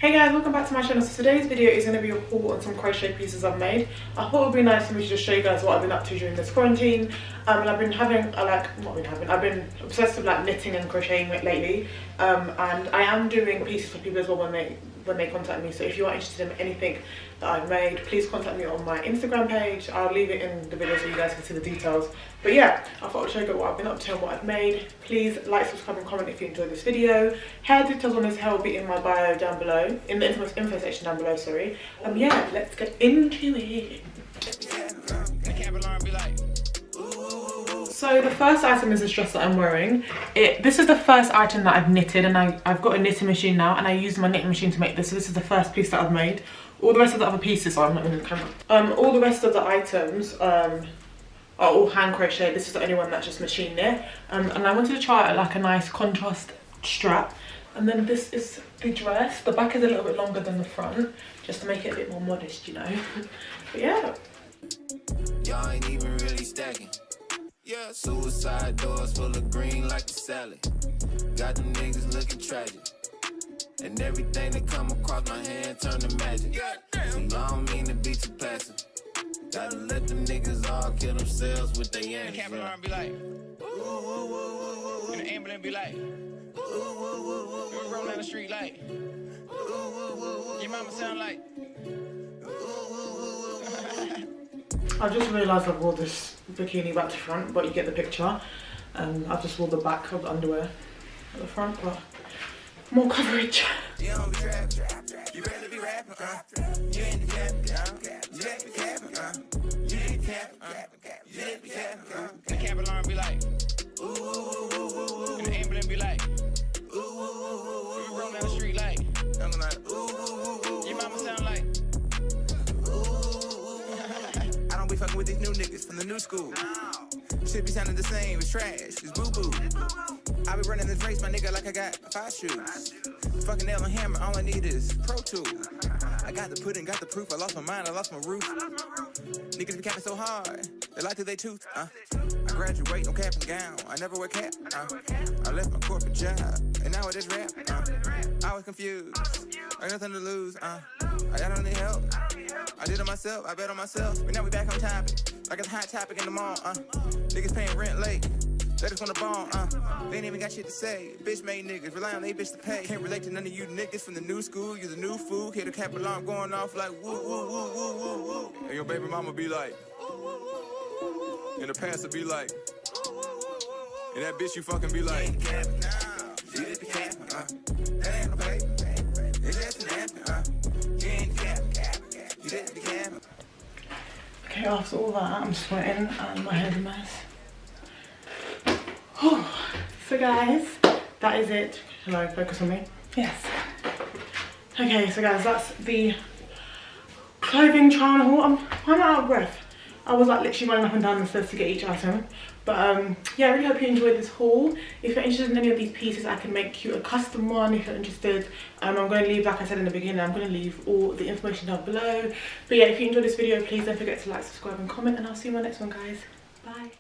Hey guys, welcome back to my channel. So today's video is going to be a haul on some crochet pieces I've made. I thought it would be nice for me to just show you guys what I've been up to during this quarantine. And I've been having, I've been obsessed with like knitting and crocheting lately. And I am doing pieces for people as well when they contact me. So if you are interested in anything that I've made, please contact me on my Instagram page. I'll leave it in the video so you guys can see the details. But yeah, I thought I'd show you guys what I've been up to and what I've made. Please like, subscribe and comment if you enjoyed this video. Hair details on this hair will be in my bio down below, in the info section down below, sorry. Yeah, let's get into it. So the first item is this dress that I'm wearing. This is the first item that I've knitted, and I've got a knitting machine now, and I used my knitting machine to make this. So this is the first piece that I've made. All the rest of the other pieces, I'm not in the camera. All the rest of the items are all hand crochet. This is the only one that's just machine knit. And I wanted to try like a nice contrast strap. And then this is the dress. The back is a little bit longer than the front, just to make it a bit more modest, you know. But yeah. Y'all ain't even really stacking. Yeah, suicide doors full of green like the salad. Got them niggas looking tragic. And everything that come across my hand turn to magic. See, I don't mean to be too passive. Gotta let them niggas all kill themselves with their hands. The Capricorn be like, ooh, ooh, ooh, ooh, ooh. And the ambulance be like, ooh, ooh, ooh, ooh. Roll down the street like, ooh, ooh, ooh, ooh. Your mama sound like, ooh, ooh, ooh, ooh. I just realised I've wore this bikini back to front, but you get the picture. I just wore the back of the underwear at the front, but more coverage. You don't be trapped, you better be rapping, you ain't the cap, you ain't the cap, you ain't the cap, you ain't the cap. The cap alarm be like, ooh, ooh, ooh, ooh, ooh. And the ambulance be like, ooh, ooh, ooh, ooh. Roll down the street like, I'm like, ooh, ooh, ooh. Your mama sound like, I don't be fucking with these new niggas from the new school. Shit be sounding the same, it's trash, it's boo-boo. I be running this race, my nigga, like I got 5 shoes. Fucking nail and hammer, all I need is Pro Tool. I got the pudding, got the proof, I lost my mind, I lost my roof. Niggas be capping so hard, they lie to their tooth. I graduate, no cap and gown, I never wear cap. I left my corporate job, and now I just rap. I was confused, I got nothing to lose. I don't need help, I did it myself, I bet on myself. But now we back on topic, like it's a hot topic in the mall. Niggas paying rent late, they just wanna ball. They ain't even got shit to say. Bitch made niggas rely on they bitch to pay. Can't relate to none of you niggas from the new school. You the new fool, hear the cap alarm going off like woo woo woo woo woo woo. And your baby mama be like, and the pastor be like, and that bitch you fucking be like, you did the cap, that ain't no play. It's just an anthem, you ain't the cap, you did the cap. Okay, after all that, I'm sweating and my hair's a mess. So guys, that is it. Hello, focus on me. Yes. Okay, so guys, that's the clothing try on haul. I'm out of breath. I was like literally running up and down the stairs to get each item. But yeah, I really hope you enjoyed this haul. If you're interested in any of these pieces, I can make you a custom one if you're interested. I'm going to leave, like I said in the beginning, I'm going to leave all the information down below. But yeah, if you enjoyed this video, please don't forget to like, subscribe and comment, and I'll see you in my next one, guys. Bye.